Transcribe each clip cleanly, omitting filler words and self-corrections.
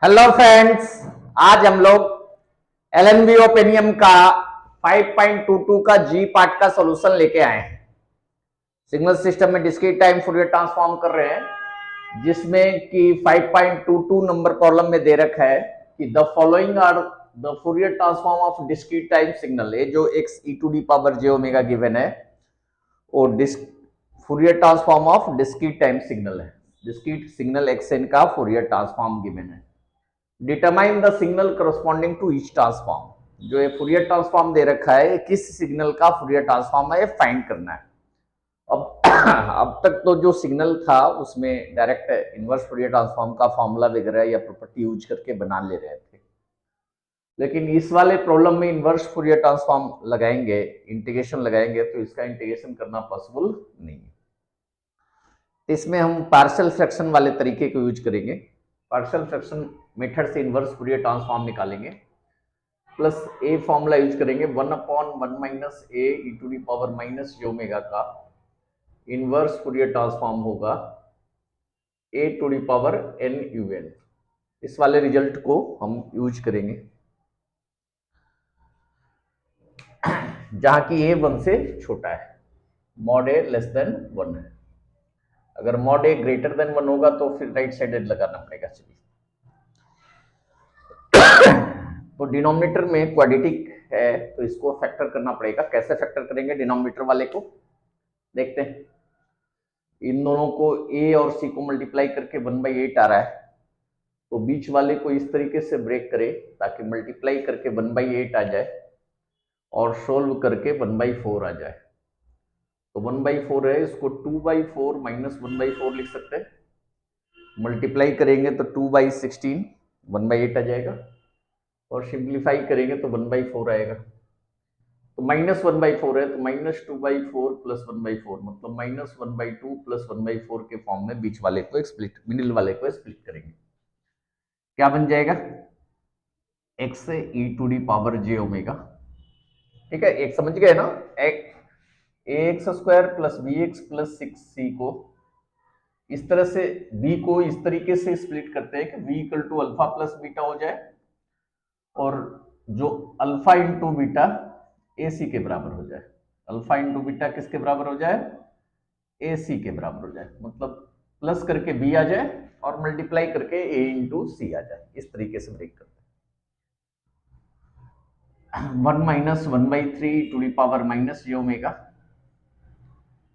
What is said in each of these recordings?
Hello friends, आज हम लोग एलएनबी ओपेनियम का 5.22 का जी पार्ट का सॉल्यूशन लेके आए हैं। सिग्नल सिस्टम में डिस्क्रीट टाइम फूरियर ट्रांसफॉर्म कर रहे हैं, जिसमें कि 5.22 नंबर प्रॉब्लम में दे रखा है कि the following are the Fourier transform of discrete time signal. ये जो x e to the power j omega given है और Fourier transform of discrete time signal है। डिस्क्रीट सिग्नल एक्सएन का फूरियर ट्रांसफॉर्म गिवन है। Determine the signal corresponding to each transform. जो ये Fourier transform दे रखा है, किस सिग्नल का फूरियर ट्रांसफॉर्म है, ये फाइंड करना है। अब अब तक तो जो सिग्नल था उसमें डायरेक्ट इनवर्स फूरियर ट्रांसफॉर्म का फॉर्मूला वगैरह या प्रॉपर्टी यूज करके बना ले रहे थे, लेकिन इस वाले प्रॉब्लम में इनवर्स फूरियर ट्रांसफॉर्म लगाएंगे, इंटीग्रेशन लगाएंगे, तो इसका इंटीग्रेशन करना पॉसिबल नहीं है। इसमें हम पार्शियल फ्रैक्शन वाले तरीके को यूज करेंगे। पार्शियल फ्रैक्शन मेथड से इनवर्स फूरियर ट्रांसफॉर्म निकालेंगे, प्लस ए फॉर्मूला यूज करेंगे 1/1 minus A E to the power minus omega का इनवर्स फूरियर ट्रांसफॉर्म होगा A to the power N U N. इस वाले रिजल्ट को हम यूज करेंगे जहां की ए 1 से छोटा है, मॉड ए लेस देन 1 है। अगर मॉड ए ग्रेटर देन 1 होगा तो फिर राइट साइडेड लगाना पड़ेगा। चलिए, तो डिनोमिनेटर में क्वाड्रेटिक है तो इसको फैक्टर करना पड़ेगा। कैसे फैक्टर करेंगे डिनोमिनेटर वाले को, देखते हैं। इन दोनों को ए और सी को मल्टीप्लाई करके 1/8 आ रहा है, तो बीच वाले को इस तरीके से ब्रेक करें ताकि मल्टीप्लाई करके 1/8 आ जाए और सोल्व करके 1/4 आ जाए। तो 1/4 है, इसको 2/4 माइनस 1/4 लिख सकते हैं। मल्टीप्लाई करेंगे तो 2/16 1/8 आ जाएगा, और सिंप्लीफाई करेंगे तो 1/4 आएगा। तो -1/4 है, तो -2/4 प्लस 1/4 मतलब -1/2 प्लस 1/4 के फॉर्म में बीच वाले को स्प्लिट, मिडिल वाले को स्प्लिट करेंगे। क्या बन जाएगा? X e to the power j omega. ठीक है, एक समझ गए ना? X square plus b x plus 6c को इस तरह से, बी को इस तरीके से स्प्लिट करते हैं कि b equal to alpha plus beta हो जाए, और जो alpha into beta a c के बराबर हो जाए। अल्फा इंटू बीटा किसके बराबर हो जाए? ए सी के बराबर हो जाए, मतलब प्लस करके बी आ जाए और मल्टीप्लाई करके ए इंटू सी आ जाए। इस तरीके से ब्रेक करते हैं। 1 - 1/3 to the power minus J omega,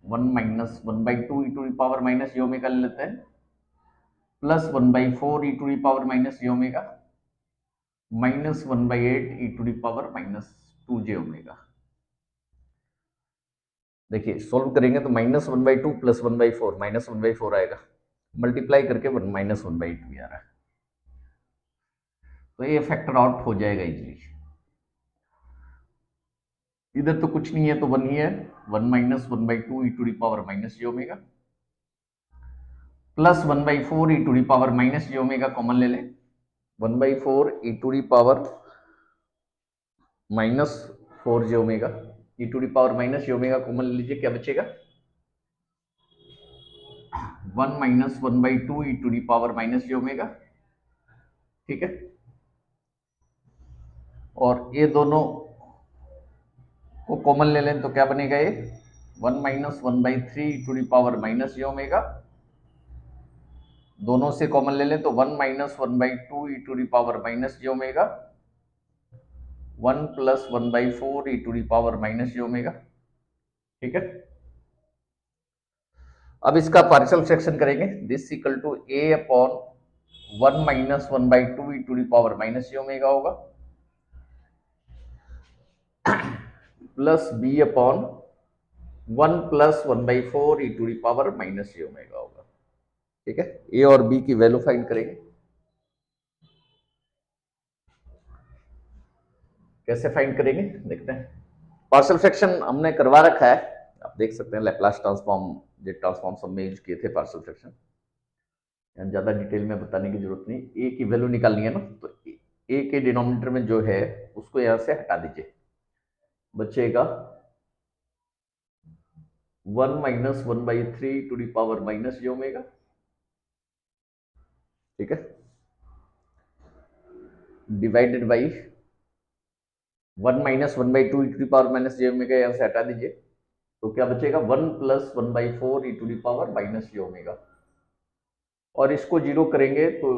1 - 1/2 E to the power minus J omega ले लेते हैं, plus 1/4 E to the power minus J omega, minus 1/8 e to the power minus 2 j omega. देखिए, सोल्व करेंगे तो -1/2 plus 1/4 -1/4 आएगा, multiply करके -1/2 आ रहा है, तो ये फैक्टर आउट हो जाएगा इजीली। इधर तो कुछ नहीं है तो 1 ही है, 1 - 1/2 ई to the power minus J omega plus 1/4 E to the power minus J omega common ले लें। 1/4 ई to the power -4 J omega, E to the power minus J omega common ले लीजिए, क्या बचेगा? 1 - 1/2 ई to the power minus J omega. ठीक है, और ये दोनों को कॉमन ले लें तो क्या बनेगा? ये 1 - 1/3 to the power minus J omega, दोनों से कॉमन ले लें तो 1 - 1/2 ई to the power minus J omega, 1 plus 1/4 E to the power minus J omega. ठीक है, अब इसका पार्शियल फ्रैक्शन करेंगे। This equal to A upon 1 - 1/2 E to the power minus J omega होगा, plus B upon 1 plus 1/4 E to the power minus J omega होगा। ठीक है, ए और बी की वैल्यू फाइंड करेंगे। कैसे फाइंड करेंगे देखते हैं। पार्शियल फ्रैक्शन हमने करवा रखा है, आप देख सकते हैं। लैप्लास ट्रांसफॉर्म, जेड ट्रांसफॉर्म सब में यूज किए थे पार्शियल फ्रैक्शन, ज्यादा डिटेल में बताने की जरूरत नहीं। ए की वैल्यू निकालनी है ना, तो ए के डिनोमिनेटर में जो है उसको यहां से हटा दीजिए, बचेगा 1 - 1/3 to the power minus J omega. ठीक है, divided by 1 minus 1/2 E to the power minus J omega, यहाँ से हटा दीजिए तो क्या बचेगा 1 plus 1/4 E to the power minus J omega, और इसको जीरो करेंगे तो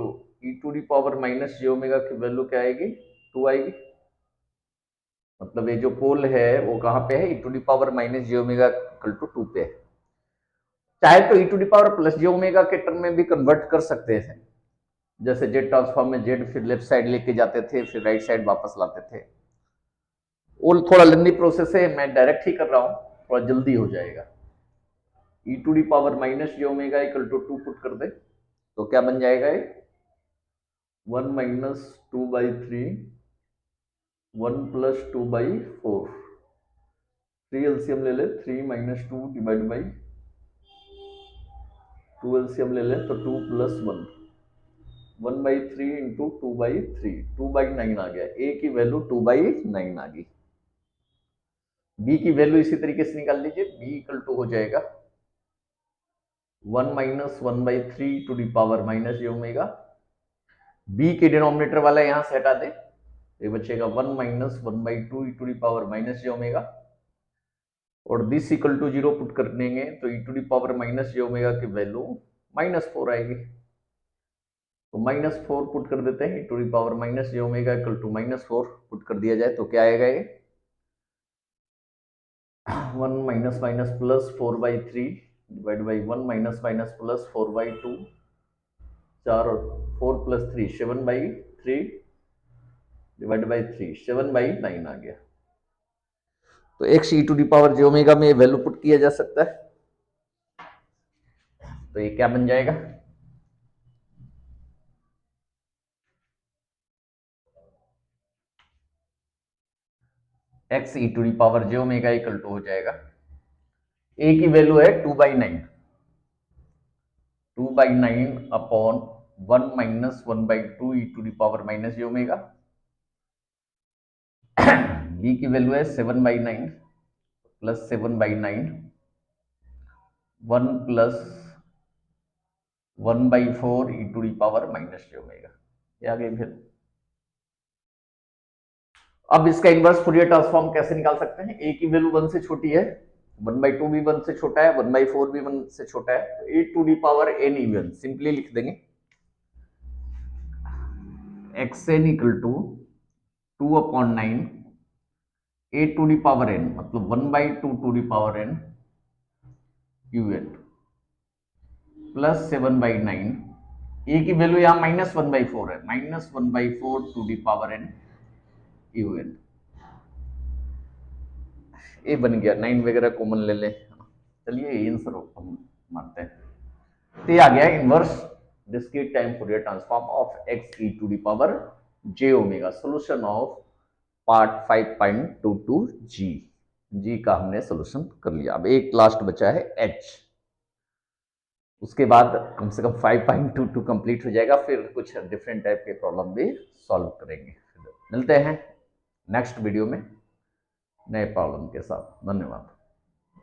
E to the power minus J omega की वैल्यू क्या आएगी 2 आएगी। मतलब ये जो पोल है वो कहाँ पे है, E to the power minus J omega equal to 2 पे है। चाहे तो E to the power plus J omega के टर्म में भी कन्वर्ट कर सकते हैं, जैसे जेड ट्रांसफॉर्म में जेड फिर लेफ्ट साइड लेके जाते थे फिर राइट साइड वापस लाते थे। वो थोड़ा लंबी प्रोसेस है, मैं डायरेक्ट ही कर रहा हूं, थोड़ा जल्दी हो जाएगा। E to the power minus J omega equal to 2 put कर दे तो क्या बन जाएगा ये 1 माइनस 2/3 1 प्लस 2/4। 3 एलसीएम ले ले, 3 माइनस 2 डिवाइड बाई 2 एलसीएम ले ले तो 2 प्लस 1, 1/3 इंटू 2/3, 2/9 आ गया। ए की वैल्यू 2/9 आ गई। बी की वैल्यू इसी तरीके से निकाल लीजिए, बी इक्वल टू हो जाएगा 1 minus 1/3 to the power minus J omega. B के डिनोमिनेटर वाला यहां से हटा दे, ये बचेगा 1 minus 1/2 E to the power minus J omega, और दिस इक्वल टू 0 पुट कर देंगे तो E to the power minus J omega की वैल्यू -4 आएगी। तो -4 पुट कर देते हैं, E to the power minus J omega equal to -4 put कर दिया जाए तो क्या आएगा ये 1 minus minus plus 4/3 divide by 1 minus minus plus 4/2, 4 और 4 प्लस 3 7/3 डिवाइड बाई 3 7/9 आ गया। तो x e to the power j omega में वैल्यू पुट किया जा सकता है, तो ये क्या बन जाएगा x e to the power j omega equal to हो जाएगा, a की वैल्यू है 2/9, 2/9 upon 1 minus 1/2 E to the power minus J omega. b की वैल्यू है 7/9 plus 7/9, 1 plus 1/4 E to the power minus J omega, ये आ गई। फिर अब इसका इनवर्स फूरियर ट्रांसफॉर्म कैसे निकाल सकते हैं, a की वैल्यू 1 से छोटी है, 1/2 भी 1 से छोटा है, 1/4 भी 1 से छोटा है, तो a to the power n even simply लिख देंगे xn equal to 2/9 a to the power n, मतलब 1/2 to the power n un plus 7/9, a की वैल्यू यहाँ -1/4 है, -1/4 to the power n un। A बन गया, 9 वगैरह कॉमन ले ले, चलिए आंसर हम मानते हैं। तो ये आ गया inverse discrete time Fourier transform of x e to the power j omega, solution of part 5.22 जी का हमने सॉल्यूशन कर लिया। अब एक लास्ट बचा है h, उसके बाद कम से कम 5.22 कंप्लीट हो जाएगा, फिर कुछ डिफरेंट टाइप के प्रॉब्लम भी सॉल्व करेंगे। मिलते हैं नेक्स्ट वीडियो में नए प्रॉब्लम के साथ। धन्यवाद।